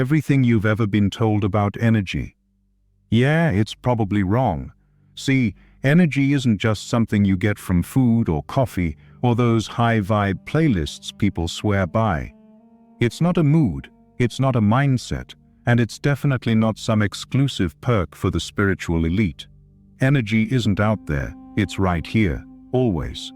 everything you've ever been told about energy. Yeah, it's probably wrong. See, energy isn't just something you get from food or coffee or those high-vibe playlists people swear by. It's not a mood, it's not a mindset, and it's definitely not some exclusive perk for the spiritual elite. Energy isn't out there, it's right here, always.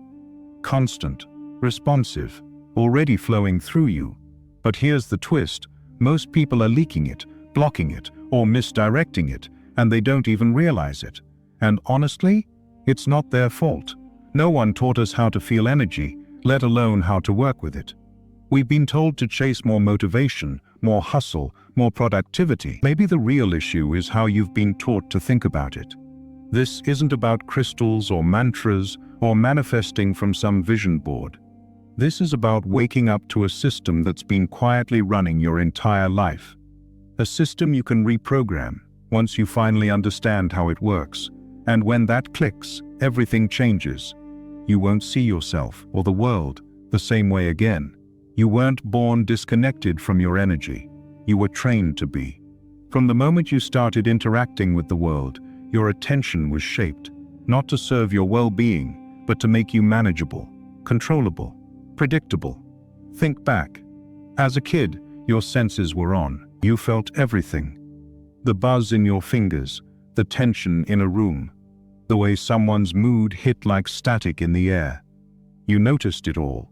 Constant, responsive, already flowing through you. But here's the twist: most people are leaking it, blocking it, or misdirecting it, and they don't even realize it. And honestly, it's not their fault. No one taught us how to feel energy, let alone how to work with it. We've been told to chase more motivation, more hustle, more productivity. Maybe the real issue is how you've been taught to think about it. This isn't about crystals or mantras or manifesting from some vision board. This is about waking up to a system that's been quietly running your entire life. A system you can reprogram once you finally understand how it works. And when that clicks, everything changes. You won't see yourself or the world the same way again. You weren't born disconnected from your energy. You were trained to be. From the moment you started interacting with the world, your attention was shaped, not to serve your well-being, but to make you manageable, controllable, predictable. Think back. As a kid, your senses were on. You felt everything. The buzz in your fingers, the tension in a room, the way someone's mood hit like static in the air. You noticed it all.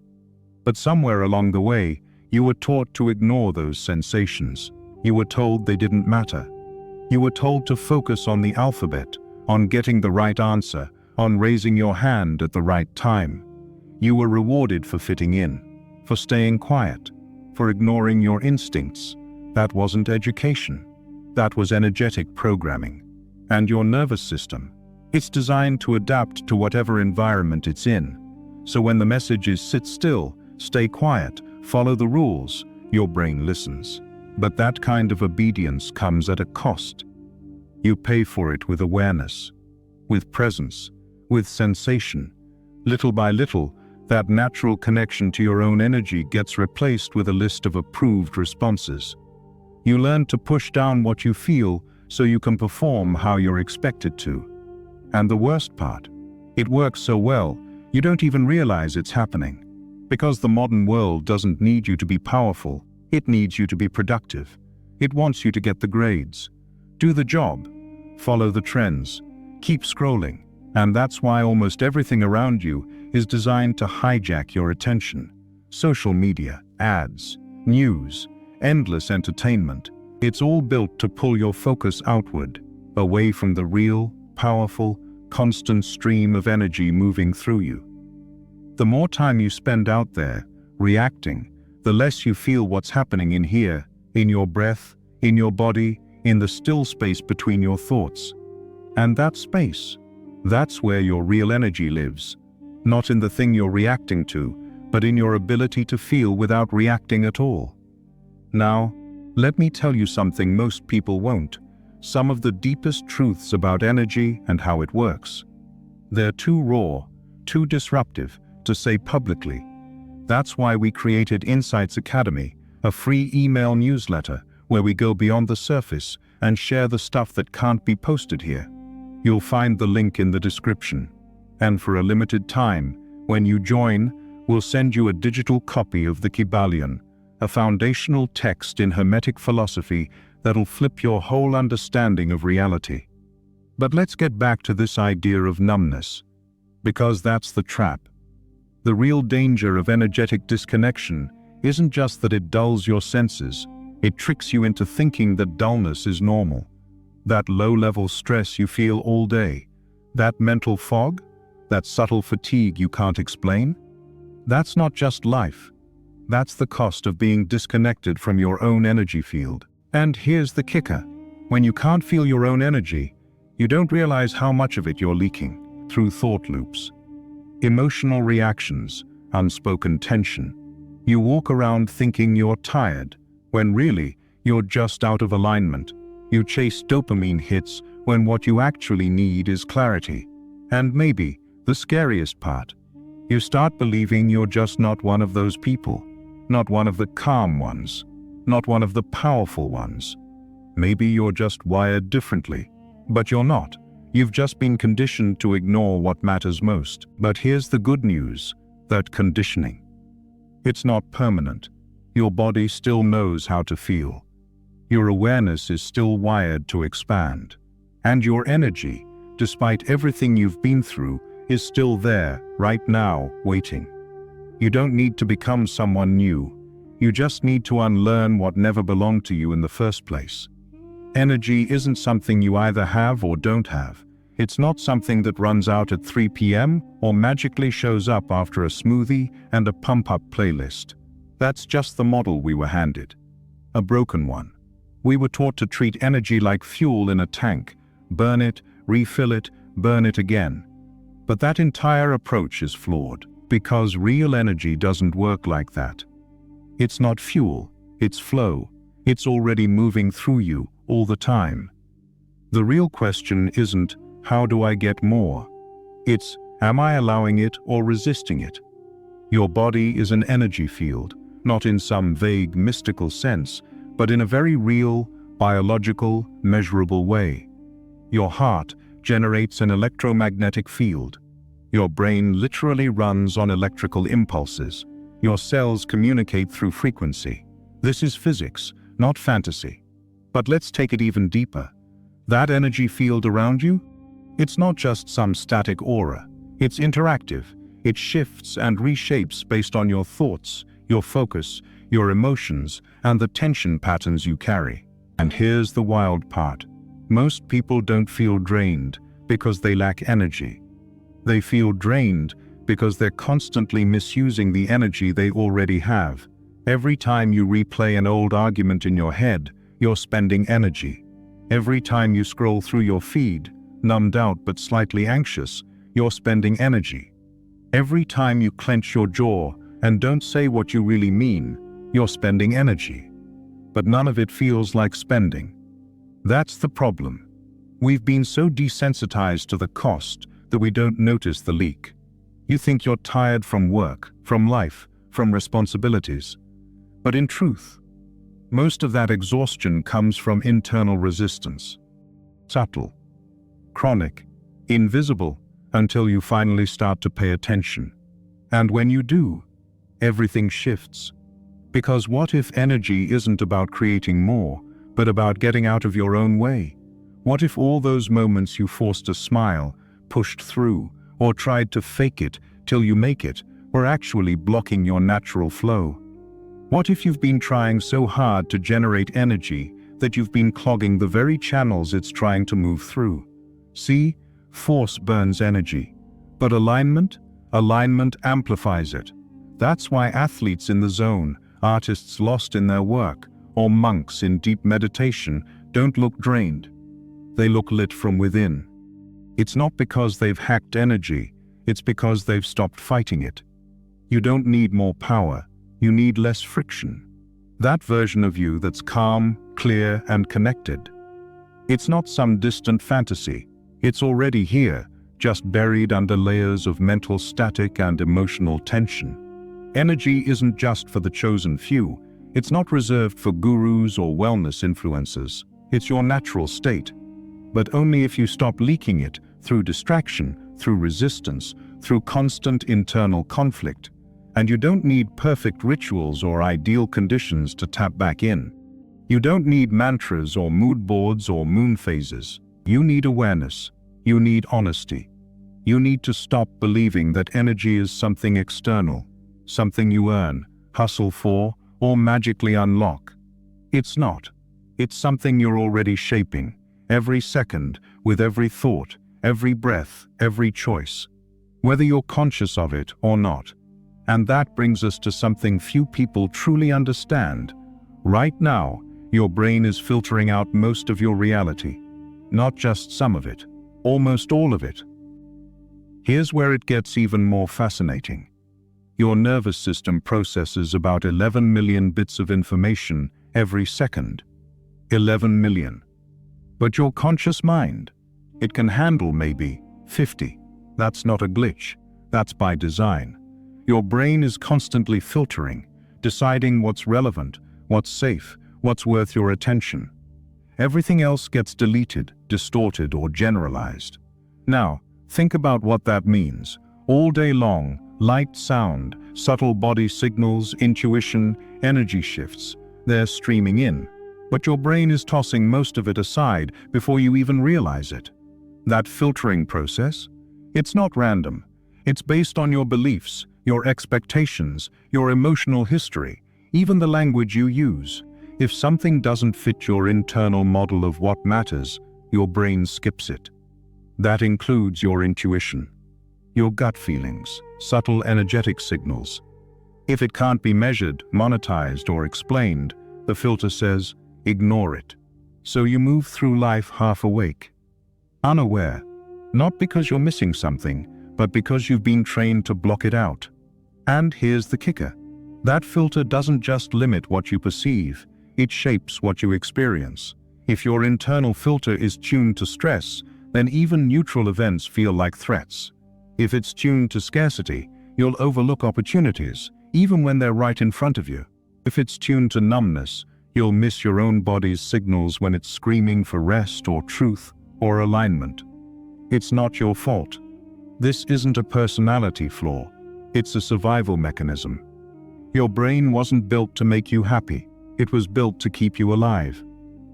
But somewhere along the way, you were taught to ignore those sensations. You were told they didn't matter. You were told to focus on the alphabet, on getting the right answer, on raising your hand at the right time. You were rewarded for fitting in, for staying quiet, for ignoring your instincts. That wasn't education. That was energetic programming. And your nervous system, it's designed to adapt to whatever environment it's in. So when the message is sit still, stay quiet, follow the rules, your brain listens. But that kind of obedience comes at a cost. You pay for it with awareness, with presence, with sensation. Little by little, that natural connection to your own energy gets replaced with a list of approved responses. You learn to push down what you feel so you can perform how you're expected to. And the worst part, it works so well, you don't even realize it's happening. Because the modern world doesn't need you to be powerful, it needs you to be productive. It wants you to get the grades. Do the job. Follow the trends. Keep scrolling. And that's why almost everything around you is designed to hijack your attention. Social media, ads, news, endless entertainment. It's all built to pull your focus outward, away from the real, powerful, constant stream of energy moving through you. The more time you spend out there, reacting, the less you feel what's happening in here, in your breath, in your body, in the still space between your thoughts. And that space, that's where your real energy lives. Not in the thing you're reacting to, but in your ability to feel without reacting at all. Now, let me tell you something most people won't. Some of the deepest truths about energy and how it works. They're too raw, too disruptive to say publicly. That's why we created Insights Academy, a free email newsletter where we go beyond the surface and share the stuff that can't be posted here. You'll find the link in the description. And for a limited time, when you join, we'll send you a digital copy of the Kybalion, a foundational text in Hermetic philosophy that'll flip your whole understanding of reality. But let's get back to this idea of numbness, because that's the trap. The real danger of energetic disconnection isn't just that it dulls your senses, it tricks you into thinking that dullness is normal. That low-level stress you feel all day, that mental fog, that subtle fatigue you can't explain, that's not just life. That's the cost of being disconnected from your own energy field. And here's the kicker. When you can't feel your own energy, you don't realize how much of it you're leaking through thought loops. Emotional reactions, unspoken tension. You walk around thinking you're tired, when really you're just out of alignment. You chase dopamine hits when what you actually need is clarity. And maybe the scariest part, you start believing you're just not one of those people, not one of the calm ones. not one of the powerful ones. Maybe you're just wired differently, but you're not. You've just been conditioned to ignore what matters most. But here's the good news, that conditioning, it's not permanent. Your body still knows how to feel. Your awareness is still wired to expand. And your energy, despite everything you've been through, is still there, right now, waiting. You don't need to become someone new. You just need to unlearn what never belonged to you in the first place. Energy isn't something you either have or don't have. It's not something that runs out at 3 p.m. or magically shows up after a smoothie and a pump-up playlist. That's just the model we were handed. A broken one. We were taught to treat energy like fuel in a tank. Burn it, refill it, burn it again. But that entire approach is flawed, because real energy doesn't work like that. It's not fuel, it's flow. It's already moving through you all the time. The real question isn't, how do I get more? It's, am I allowing it or resisting it? Your body is an energy field, not in some vague mystical sense, but in a very real, biological, measurable way. Your heart generates an electromagnetic field. Your brain literally runs on electrical impulses. Your cells communicate through frequency. This is physics, not fantasy. But let's take it even deeper. That energy field around you? It's not just some static aura. It's interactive. It shifts and reshapes based on your thoughts, your focus, your emotions, and the tension patterns you carry. And here's the wild part. Most people don't feel drained because they lack energy. They feel drained because they're constantly misusing the energy they already have. Every time you replay an old argument in your head, you're spending energy. Every time you scroll through your feed, numbed out but slightly anxious, you're spending energy. Every time you clench your jaw and don't say what you really mean, you're spending energy. But none of it feels like spending. That's the problem. We've been so desensitized to the cost that we don't notice the leak. You think you're tired from work, from life, from responsibilities. But in truth, most of that exhaustion comes from internal resistance. Subtle, chronic, invisible, until you finally start to pay attention. And when you do, everything shifts. Because what if energy isn't about creating more, but about getting out of your own way? What if all those moments you forced a smile, pushed through, or tried to fake it till you make it, were actually blocking your natural flow? What if you've been trying so hard to generate energy that you've been clogging the very channels it's trying to move through? See, force burns energy, but alignment amplifies it. That's why athletes in the zone, artists lost in their work, or monks in deep meditation don't look drained. They look lit from within. It's not because they've hacked energy, it's because they've stopped fighting it. You don't need more power, you need less friction. That version of you that's calm, clear, and connected. It's not some distant fantasy. It's already here, just buried under layers of mental static and emotional tension. Energy isn't just for the chosen few. It's not reserved for gurus or wellness influencers. It's your natural state. But only if you stop leaking it through distraction, through resistance, through constant internal conflict. And you don't need perfect rituals or ideal conditions to tap back in. You don't need mantras or mood boards or moon phases. You need awareness. You need honesty. You need to stop believing that energy is something external, something you earn, hustle for, or magically unlock. It's not. It's something you're already shaping, every second, with every thought, every breath, every choice, whether you're conscious of it or not. And that brings us to something few people truly understand. Right now, your brain is filtering out most of your reality, not just some of it, almost all of it. Here's where it gets even more fascinating. Your nervous system processes about 11 million bits of information every second. 11 million. But your conscious mind, it can handle maybe 50. That's not a glitch. That's by design. Your brain is constantly filtering, deciding what's relevant, what's safe, what's worth your attention. Everything else gets deleted, distorted, or generalized. Now, think about what that means. All day long, light, sound, subtle body signals, intuition, energy shifts, they're streaming in. But your brain is tossing most of it aside before you even realize it. That filtering process? It's not random. It's based on your beliefs, your expectations, your emotional history, even the language you use. If something doesn't fit your internal model of what matters, your brain skips it. That includes your intuition, your gut feelings, subtle energetic signals. If it can't be measured, monetized, or explained, the filter says, ignore it. So you move through life half awake, unaware, not because you're missing something, but because you've been trained to block it out. And here's the kicker. That filter doesn't just limit what you perceive, it shapes what you experience. If your internal filter is tuned to stress, then even neutral events feel like threats. If it's tuned to scarcity, you'll overlook opportunities, even when they're right in front of you. If it's tuned to numbness, you'll miss your own body's signals when it's screaming for rest or truth or alignment. It's not your fault. This isn't a personality flaw. It's a survival mechanism. Your brain wasn't built to make you happy. It was built to keep you alive.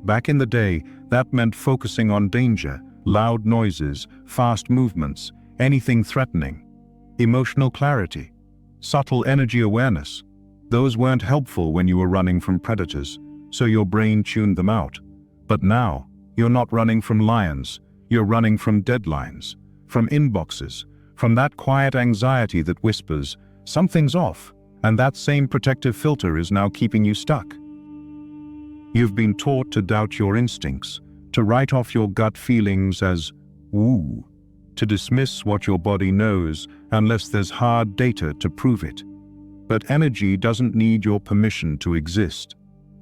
Back in the day, that meant focusing on danger, loud noises, fast movements, anything threatening. Emotional clarity, subtle energy awareness. Those weren't helpful when you were running from predators, so your brain tuned them out. But now, you're not running from lions, you're running from deadlines, from inboxes, from that quiet anxiety that whispers, something's off, and that same protective filter is now keeping you stuck. You've been taught to doubt your instincts, to write off your gut feelings as woo, to dismiss what your body knows unless there's hard data to prove it. But energy doesn't need your permission to exist.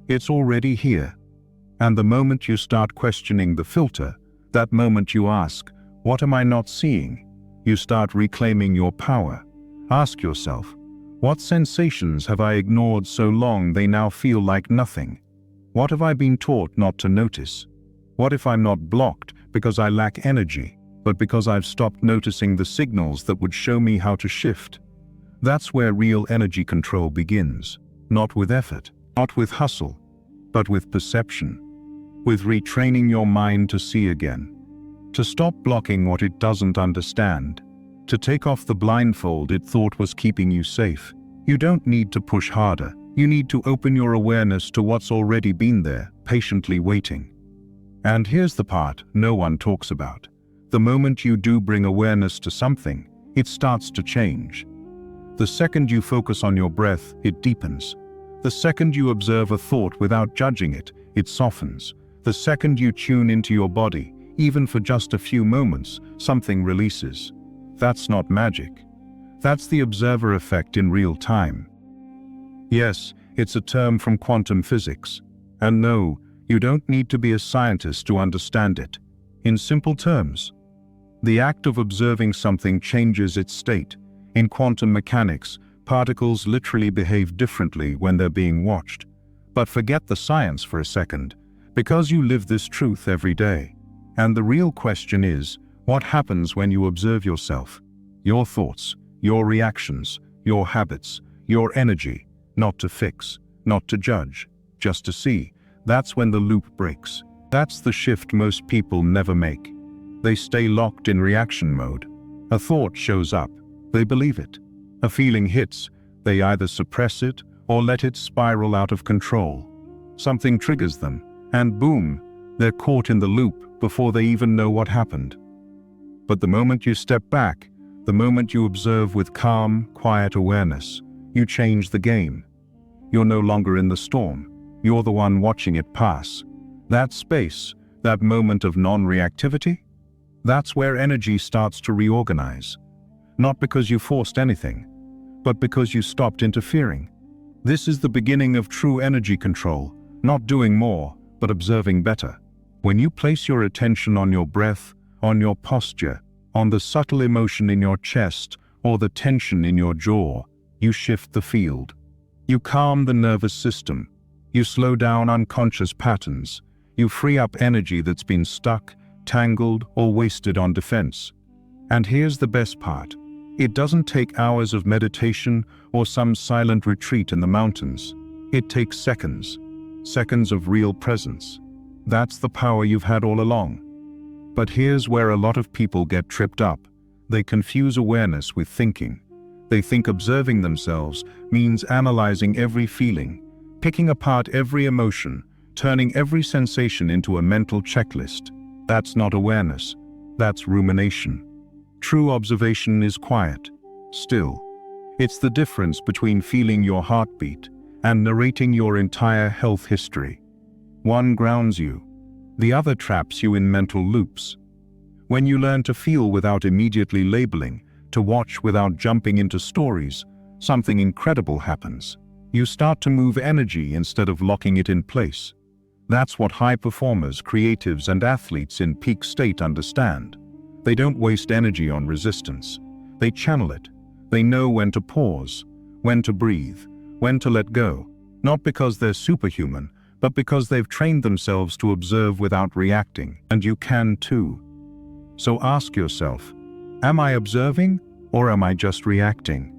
It's already here. And the moment you start questioning the filter, that moment you ask, what am I not seeing? You start reclaiming your power. Ask yourself, what sensations have I ignored so long they now feel like nothing? What have I been taught not to notice? What if I'm not blocked because I lack energy, but because I've stopped noticing the signals that would show me how to shift? That's where real energy control begins. Not with effort, not with hustle, but with perception. With retraining your mind to see again. To stop blocking what it doesn't understand. To take off the blindfold it thought was keeping you safe. You don't need to push harder. You need to open your awareness to what's already been there, patiently waiting. And here's the part no one talks about. The moment you do bring awareness to something, it starts to change. The second you focus on your breath, it deepens. The second you observe a thought without judging it, it softens. The second you tune into your body, even for just a few moments, something releases. That's not magic. That's the observer effect in real time. Yes, it's a term from quantum physics. And no, you don't need to be a scientist to understand it. In simple terms, the act of observing something changes its state. In quantum mechanics, particles literally behave differently when they're being watched. But forget the science for a second, because you live this truth every day. And the real question is, what happens when you observe yourself? Your thoughts, your reactions, your habits, your energy. Not to fix, not to judge, just to see. That's when the loop breaks. That's the shift most people never make. They stay locked in reaction mode. A thought shows up, they believe it. A feeling hits, they either suppress it or let it spiral out of control. Something triggers them, and boom, they're caught in the loop before they even know what happened. But the moment you step back, the moment you observe with calm, quiet awareness, you change the game. You're no longer in the storm. You're the one watching it pass. That space, that moment of non-reactivity, that's where energy starts to reorganize. Not because you forced anything, but because you stopped interfering. This is the beginning of true energy control, not doing more, but observing better. When you place your attention on your breath, on your posture, on the subtle emotion in your chest, or the tension in your jaw, you shift the field. You calm the nervous system. You slow down unconscious patterns. You free up energy that's been stuck, tangled, or wasted on defense. And here's the best part. It doesn't take hours of meditation or some silent retreat in the mountains. It takes seconds. Seconds of real presence. That's the power you've had all along. But here's where a lot of people get tripped up. They confuse awareness with thinking. They think observing themselves means analyzing every feeling, picking apart every emotion, turning every sensation into a mental checklist. That's not awareness. That's rumination. True observation is quiet, still. It's the difference between feeling your heartbeat and narrating your entire health history. One grounds you. The other traps you in mental loops. When you learn to feel without immediately labeling, to watch without jumping into stories, something incredible happens. You start to move energy instead of locking it in place. That's what high performers, creatives, and athletes in peak state understand. They don't waste energy on resistance. They channel it. They know when to pause, when to breathe, when to let go, not because they're superhuman, but because they've trained themselves to observe without reacting, and you can too. So ask yourself, am I observing or am I just reacting?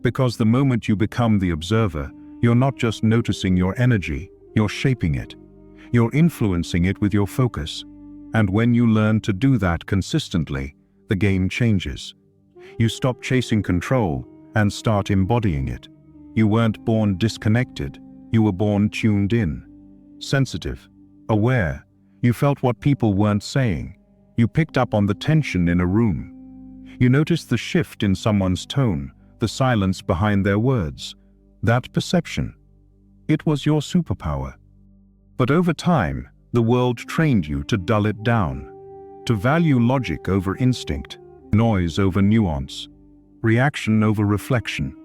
Because the moment you become the observer, you're not just noticing your energy, you're shaping it. You're influencing it with your focus. And when you learn to do that consistently, the game changes. You stop chasing control and start embodying it. You weren't born disconnected, you were born tuned in. Sensitive, aware. You felt what people weren't saying. You picked up on the tension in a room. You noticed the shift in someone's tone, the silence behind their words. That perception. It was your superpower. But over time, the world trained you to dull it down, to value logic over instinct, noise over nuance, reaction over reflection.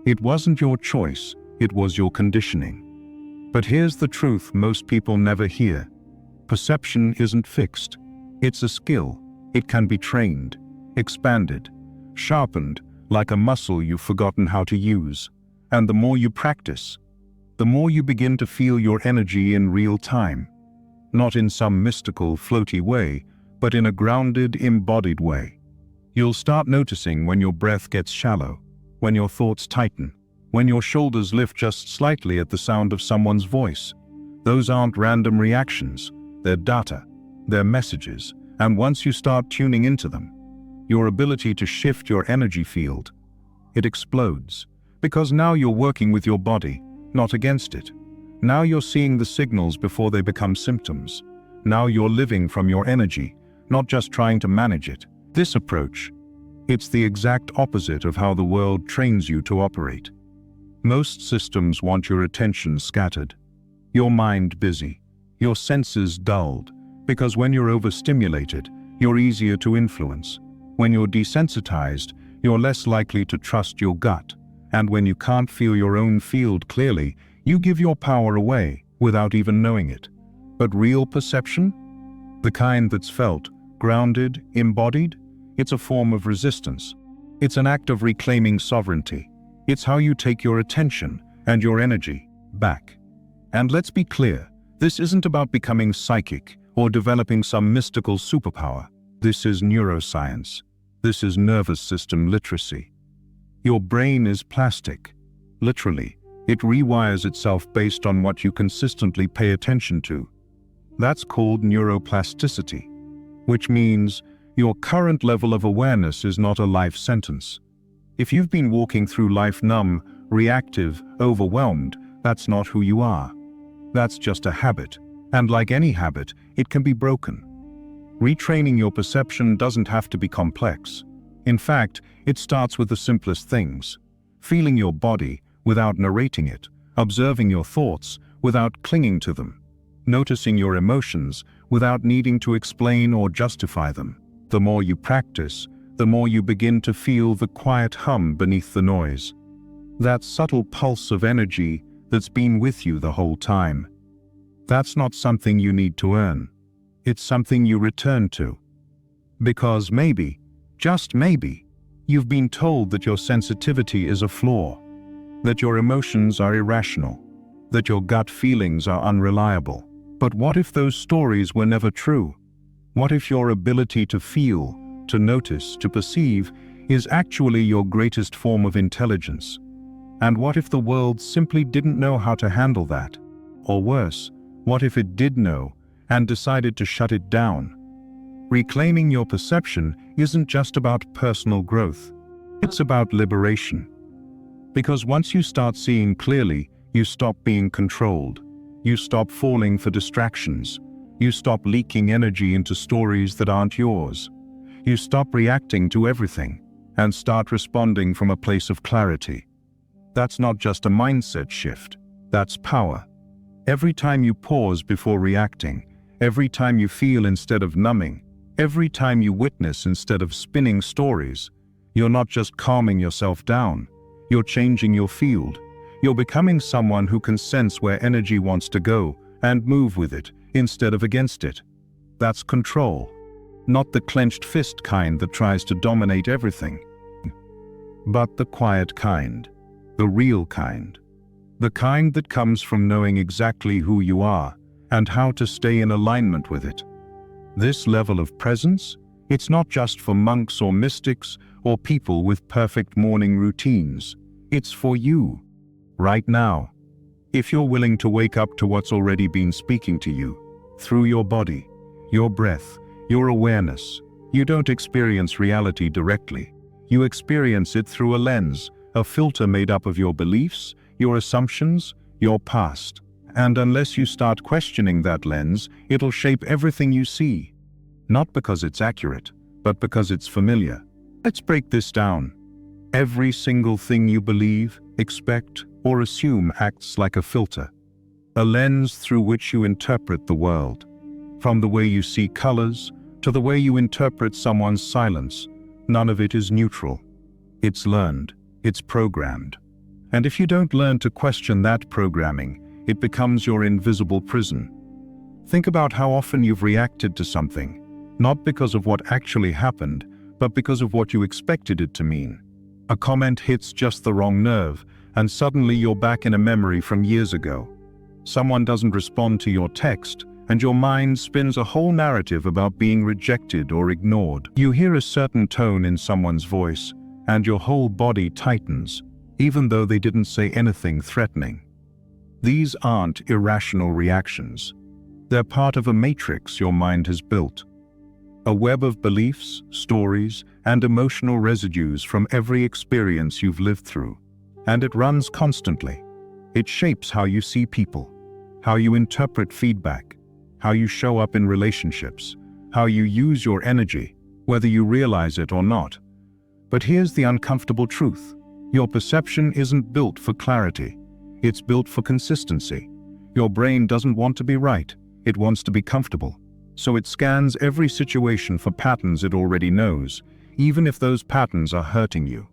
It wasn't your choice, it was your conditioning. But here's the truth most people never hear. Perception isn't fixed. It's a skill. It can be trained, expanded, sharpened, like a muscle you've forgotten how to use. And the more you practice, the more you begin to feel your energy in real time. Not in some mystical, floaty way, but in a grounded, embodied way. You'll start noticing when your breath gets shallow, when your thoughts tighten, when your shoulders lift just slightly at the sound of someone's voice. Those aren't random reactions, they're data, they're messages, and once you start tuning into them, your ability to shift your energy field, it explodes. Because now you're working with your body, not against it. Now you're seeing the signals before they become symptoms. Now you're living from your energy, not just trying to manage it. This approach, it's the exact opposite of how the world trains you to operate. Most systems want your attention scattered, your mind busy, your senses dulled, because when you're overstimulated, you're easier to influence. When you're desensitized, you're less likely to trust your gut. And when you can't feel your own field clearly, you give your power away without even knowing it. But real perception? The kind that's felt, grounded, embodied? It's a form of resistance. It's an act of reclaiming sovereignty. It's how you take your attention and your energy back. And let's be clear, this isn't about becoming psychic or developing some mystical superpower. This is neuroscience. This is nervous system literacy. Your brain is plastic. Literally, it rewires itself based on what you consistently pay attention to. That's called neuroplasticity, which means your current level of awareness is not a life sentence. If you've been walking through life numb, reactive, overwhelmed, that's not who you are. That's just a habit, and like any habit, it can be broken. Retraining your perception doesn't have to be complex. In fact, it starts with the simplest things. Feeling your body without narrating it, observing your thoughts without clinging to them, noticing your emotions without needing to explain or justify them. The more you practice, the more you begin to feel the quiet hum beneath the noise. That subtle pulse of energy that's been with you the whole time. That's not something you need to earn. It's something you return to. Because maybe, just maybe, you've been told that your sensitivity is a flaw, that your emotions are irrational, that your gut feelings are unreliable. But what if those stories were never true? What if your ability to feel, to notice, to perceive is actually your greatest form of intelligence? And what if the world simply didn't know how to handle that? Or worse, what if it did know and decided to shut it down? Reclaiming your perception isn't just about personal growth. It's about liberation. Because once you start seeing clearly, you stop being controlled. You stop falling for distractions. You stop leaking energy into stories that aren't yours. You stop reacting to everything and start responding from a place of clarity. That's not just a mindset shift, that's power. Every time you pause before reacting, every time you feel instead of numbing, every time you witness instead of spinning stories, you're not just calming yourself down, you're changing your field. You're becoming someone who can sense where energy wants to go and move with it instead of against it. That's control, not the clenched fist kind that tries to dominate everything, but the quiet kind, the real kind, the kind that comes from knowing exactly who you are and how to stay in alignment with it. This level of presence, it's not just for monks or mystics or people with perfect morning routines. It's for you. Right now, if you're willing to wake up to what's already been speaking to you, through your body, your breath, your awareness, you don't experience reality directly. You experience it through a lens, a filter made up of your beliefs, your assumptions, your past. And unless you start questioning that lens, it'll shape everything you see. Not because it's accurate, but because it's familiar. Let's break this down. Every single thing you believe, expect, or assume acts like a filter, a lens through which you interpret the world. From the way you see colors to the way you interpret someone's silence, none of it is neutral. It's learned, it's programmed. And if you don't learn to question that programming, it becomes your invisible prison. Think about how often you've reacted to something, not because of what actually happened, but because of what you expected it to mean. A comment hits just the wrong nerve, and suddenly you're back in a memory from years ago. Someone doesn't respond to your text, and your mind spins a whole narrative about being rejected or ignored. You hear a certain tone in someone's voice, and your whole body tightens, even though they didn't say anything threatening. These aren't irrational reactions. They're part of a matrix your mind has built. A web of beliefs, stories, and emotional residues from every experience you've lived through. And it runs constantly. It shapes how you see people, how you interpret feedback, how you show up in relationships, how you use your energy, whether you realize it or not. But here's the uncomfortable truth. Your perception isn't built for clarity. It's built for consistency. Your brain doesn't want to be right. It wants to be comfortable. So it scans every situation for patterns it already knows, even if those patterns are hurting you.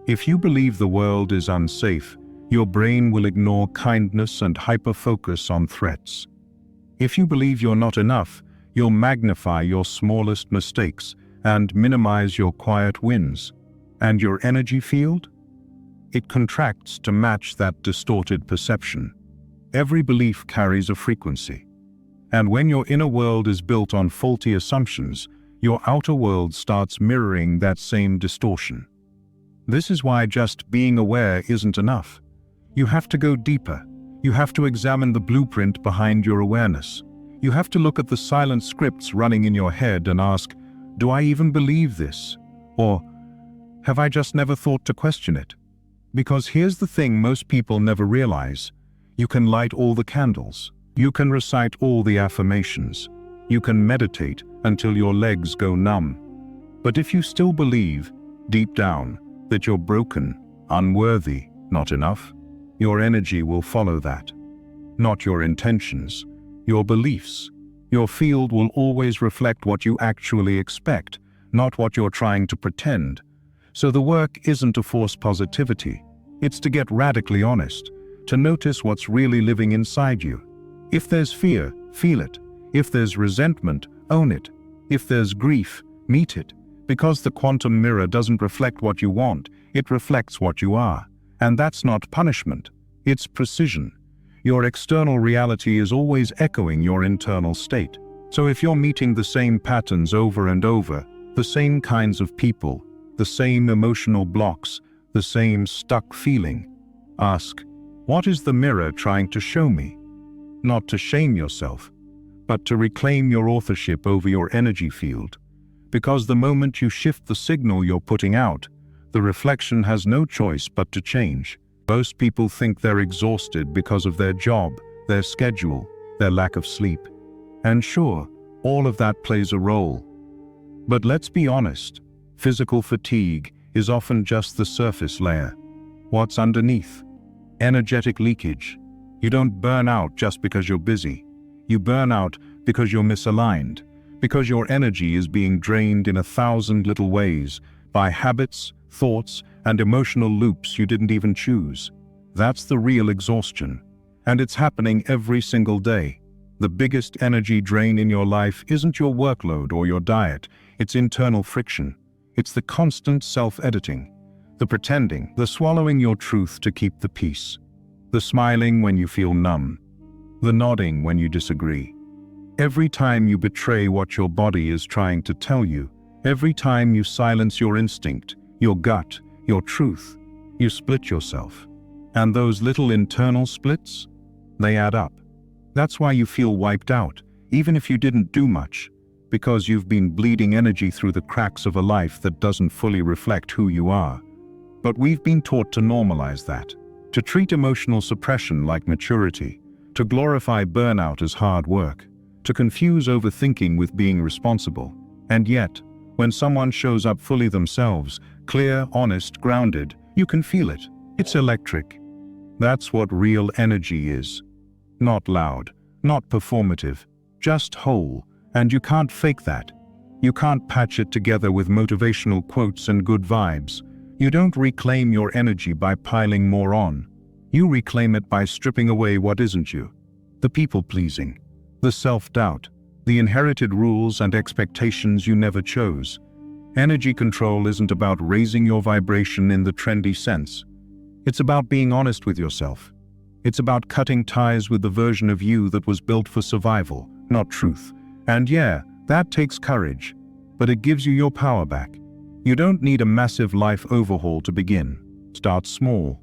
If you believe the world is unsafe, your brain will ignore kindness and hyper-focus on threats. If you believe you're not enough, you'll magnify your smallest mistakes and minimize your quiet wins. And your energy field? It contracts to match that distorted perception. Every belief carries a frequency. And when your inner world is built on faulty assumptions, your outer world starts mirroring that same distortion. This is why just being aware isn't enough. You have to go deeper. You have to examine the blueprint behind your awareness. You have to look at the silent scripts running in your head and ask, do I even believe this? Or, have I just never thought to question it? Because here's the thing most people never realize. You can light all the candles. You can recite all the affirmations. You can meditate until your legs go numb. But if you still believe, deep down, that you're broken, unworthy, not enough, your energy will follow that. Not your intentions, your beliefs. Your field will always reflect what you actually expect, not what you're trying to pretend. So the work isn't to force positivity. It's to get radically honest, to notice what's really living inside you. If there's fear, feel it. If there's resentment, own it. If there's grief, meet it. Because the quantum mirror doesn't reflect what you want, it reflects what you are. And that's not punishment, it's precision. Your external reality is always echoing your internal state. So if you're meeting the same patterns over and over, the same kinds of people, the same emotional blocks, the same stuck feeling, ask, what is the mirror trying to show me? Not to shame yourself, but to reclaim your authorship over your energy field. Because the moment you shift the signal you're putting out, the reflection has no choice but to change. Most people think they're exhausted because of their job, their schedule, their lack of sleep. And sure, all of that plays a role. But let's be honest, physical fatigue is often just the surface layer. What's underneath? Energetic leakage. You don't burn out just because you're busy. You burn out because you're misaligned, because your energy is being drained in 1,000 little ways by habits, thoughts, and emotional loops you didn't even choose. That's the real exhaustion. And it's happening every single day. The biggest energy drain in your life isn't your workload or your diet, it's internal friction. It's the constant self-editing, the pretending, the swallowing your truth to keep the peace, the smiling when you feel numb, the nodding when you disagree. Every time you betray what your body is trying to tell you, every time you silence your instinct, your gut, your truth, you split yourself. And those little internal splits, they add up. That's why you feel wiped out, even if you didn't do much, because you've been bleeding energy through the cracks of a life that doesn't fully reflect who you are. But we've been taught to normalize that, to treat emotional suppression like maturity, to glorify burnout as hard work, to confuse overthinking with being responsible. And yet, when someone shows up fully themselves, clear, honest, grounded, you can feel it. It's electric. That's what real energy is. Not loud, not performative, just whole, and you can't fake that. You can't patch it together with motivational quotes and good vibes. You don't reclaim your energy by piling more on. You reclaim it by stripping away what isn't you. The people-pleasing, the self-doubt, the inherited rules and expectations you never chose. Energy control isn't about raising your vibration in the trendy sense. It's about being honest with yourself. It's about cutting ties with the version of you that was built for survival, not truth. And yeah, that takes courage, but it gives you your power back. You don't need a massive life overhaul to begin. Start small.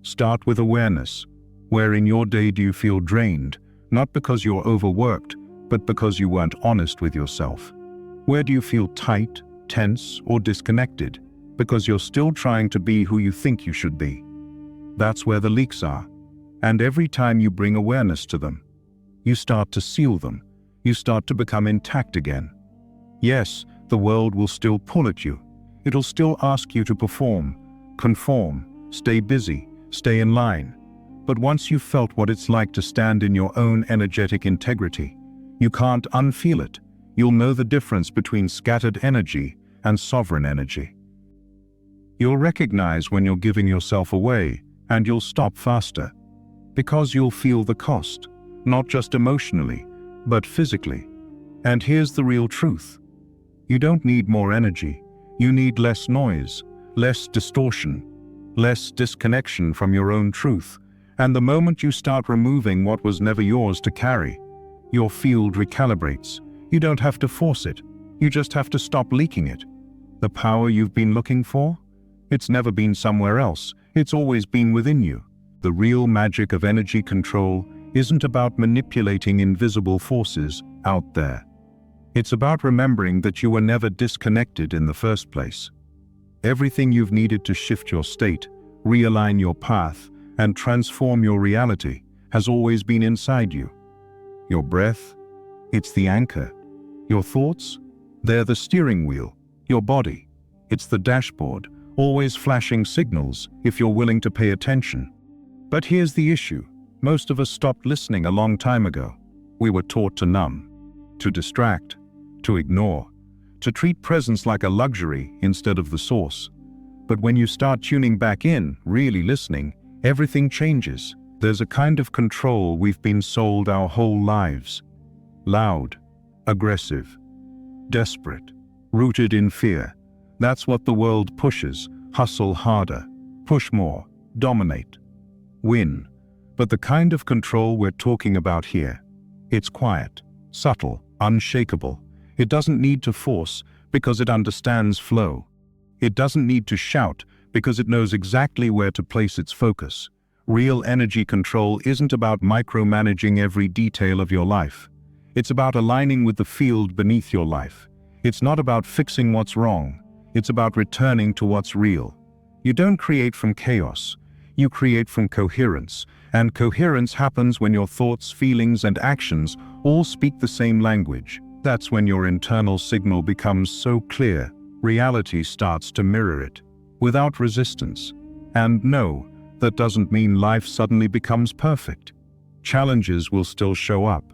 Start with awareness. Where in your day do you feel drained, not because you're overworked, but because you weren't honest with yourself? Where do you feel tight, tense, or disconnected, because you're still trying to be who you think you should be? That's where the leaks are. And every time you bring awareness to them, you start to seal them. You start to become intact again. Yes, the world will still pull at you. It'll still ask you to perform, conform, stay busy, stay in line. But once you've felt what it's like to stand in your own energetic integrity, you can't unfeel it. You'll know the difference between scattered energy and sovereign energy. You'll recognize when you're giving yourself away, and you'll stop faster. Because you'll feel the cost, not just emotionally, but physically. And here's the real truth. You don't need more energy. You need less noise, less distortion, less disconnection from your own truth. And the moment you start removing what was never yours to carry, your field recalibrates. You don't have to force it. You just have to stop leaking it. The power you've been looking for? It's never been somewhere else. It's always been within you. The real magic of energy control isn't about manipulating invisible forces out there. It's about remembering that you were never disconnected in the first place. Everything you've needed to shift your state, realign your path, and transform your reality has always been inside you. Your breath, it's the anchor. Your thoughts, they're the steering wheel. Your body, it's the dashboard, always flashing signals if you're willing to pay attention. But here's the issue. Most of us stopped listening a long time ago. We were taught to numb, to distract, to ignore, to treat presence like a luxury instead of the source. But when you start tuning back in, really listening, everything changes. There's a kind of control we've been sold our whole lives. Loud, aggressive, desperate, rooted in fear. That's what the world pushes. Hustle harder, push more, dominate, win. But the kind of control we're talking about here, it's quiet, subtle, unshakable. It doesn't need to force because it understands flow. It doesn't need to shout because it knows exactly where to place its focus. Real energy control isn't about micromanaging every detail of your life. It's about aligning with the field beneath your life. It's not about fixing what's wrong. It's about returning to what's real. You don't create from chaos. You create from coherence. And coherence happens when your thoughts, feelings, and actions all speak the same language. That's when your internal signal becomes so clear, reality starts to mirror it, without resistance. And no, that doesn't mean life suddenly becomes perfect. Challenges will still show up.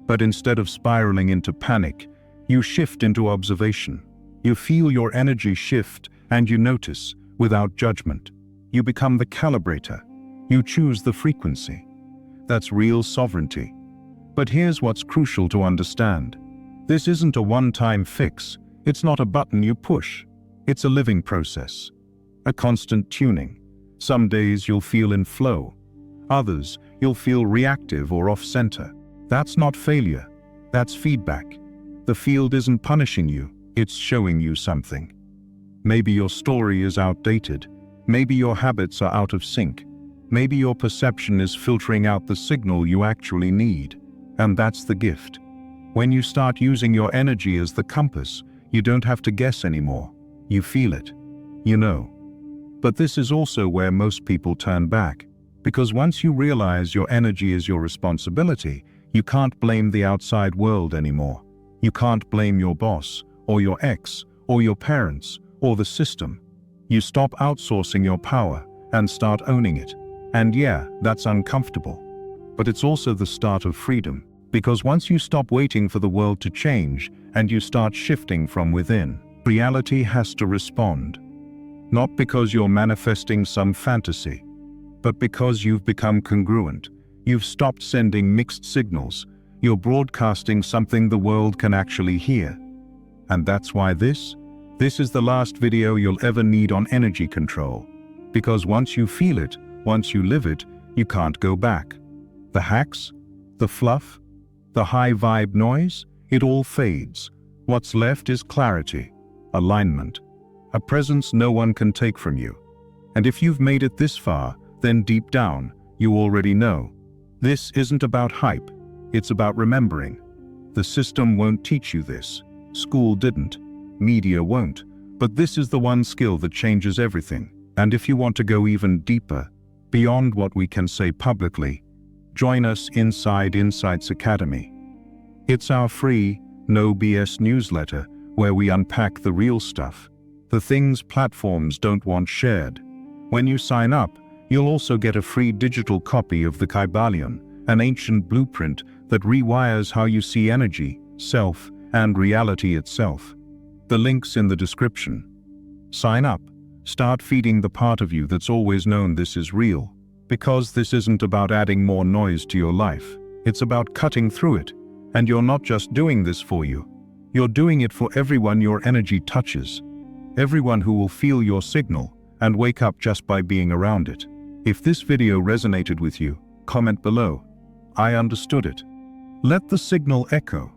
But instead of spiraling into panic, you shift into observation. You feel your energy shift and you notice, without judgment. You become the calibrator. You choose the frequency. That's real sovereignty. But here's what's crucial to understand. This isn't a one-time fix. It's not a button you push. It's a living process. A constant tuning. Some days you'll feel in flow. Others, you'll feel reactive or off-center. That's not failure. That's feedback. The field isn't punishing you. It's showing you something. Maybe your story is outdated. Maybe your habits are out of sync. Maybe your perception is filtering out the signal you actually need. And that's the gift. When you start using your energy as the compass, you don't have to guess anymore. You feel it. You know. But this is also where most people turn back. Because once you realize your energy is your responsibility, you can't blame the outside world anymore. You can't blame your boss, or your ex, or your parents, or the system. You stop outsourcing your power and start owning it. And yeah, that's uncomfortable. But it's also the start of freedom. Because once you stop waiting for the world to change and you start shifting from within, reality has to respond. Not because you're manifesting some fantasy, but because you've become congruent. You've stopped sending mixed signals. You're broadcasting something the world can actually hear. And that's why this is the last video you'll ever need on energy control. Because once you feel it, once you live it, you can't go back. The hacks, the fluff, the high vibe noise, it all fades. What's left is clarity, alignment, a presence no one can take from you. And if you've made it this far, then deep down, you already know. This isn't about hype, it's about remembering. The system won't teach you this. School didn't. Media won't. But this is the one skill that changes everything. And if you want to go even deeper, beyond what we can say publicly, join us inside Insights Academy. It's our free, no BS newsletter where we unpack the real stuff, the things platforms don't want shared. When you sign up, you'll also get a free digital copy of the Kybalion, an ancient blueprint that rewires how you see energy, self, and reality itself. The link's in the description. Sign up. Start feeding the part of you that's always known this is real. Because this isn't about adding more noise to your life. It's about cutting through it. And you're not just doing this for you. You're doing it for everyone your energy touches. Everyone who will feel your signal and wake up just by being around it. If this video resonated with you, comment below. I understood it. Let the signal echo.